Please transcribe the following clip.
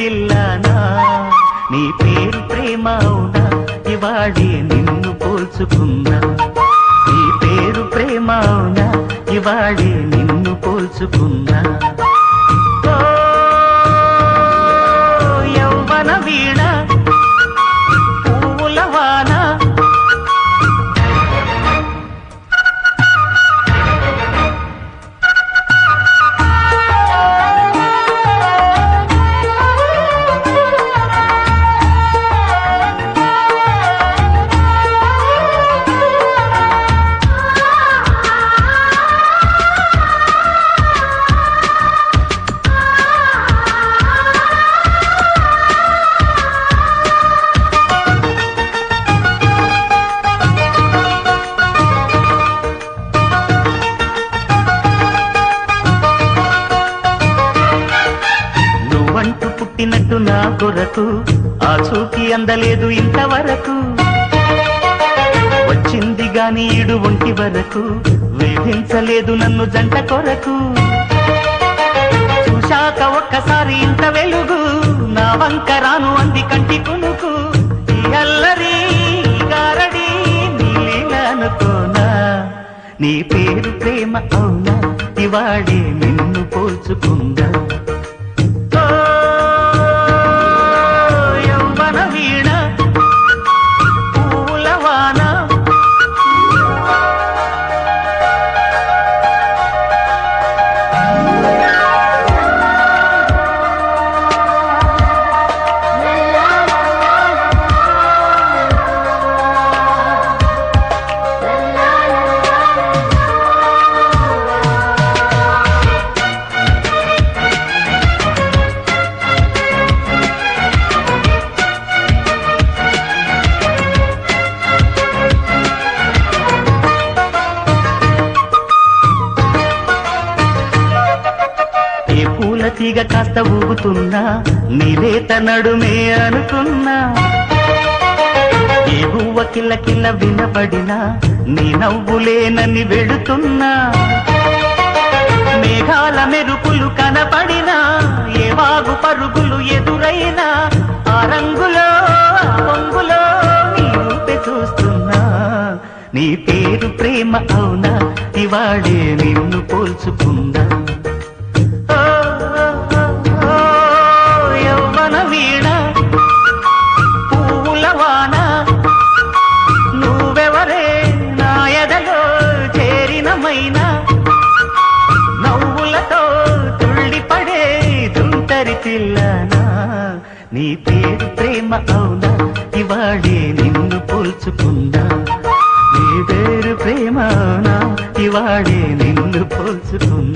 పిల్లనా నీ పేరు ప్రేమ అవునా ఇవాడే నిన్ను పోల్చుకున్నా నీ పేరు ప్రేమ అవునా ఇవాడే నిన్ను పోల్చుకున్నా యౌవన వీణ పూల వాన పుట్టినట్టు నా కొరకు ఆ చూకి అందలేదు ఇంతవరకు వచ్చింది గాని ఈడు ఒంటి వరకు వేధించలేదు నన్ను జంట కొరకు చూశాక ఒక్కసారి ఇంత వెలుగు నా వంక రాను అంది కంటి కొనుకు ఈ అల్లరి గారడి నీళ్ళనుకోనా నీ పేరు ప్రేమ అవునా ఇవాడే నిన్ను పోల్చుకుందా తీగ కాస్త ఊగుతున్నా నీలేత నడుమే అనుకున్నా ఏ గువ్వ కిల్ల కిల్ల వినపడినా నీ నవ్వులేనని వెళుతున్నా మేఘాల మెరుపులు కనపడినా ఏ వాగు పరుగులు ఎదురైనా ఆ రంగులో పొంగులో నీ రూపే చూస్తున్నా నీ పేరు ప్రేమ అవునా ఇవాడే నిన్ను పోల్చుకుందా వీణ పూల వాన నువ్వెవరే నా ఎదలో చేరినమైనా నవ్వులతో తుళ్ళిపడే తుంటరి పిల్లనా నీ పేరు ప్రేమ అవునా ఇవాడే నిన్ను పోల్చుకుందా నీ పేరు ప్రేమ అవునా ఇవాడే నిన్ను పోల్చుకుందా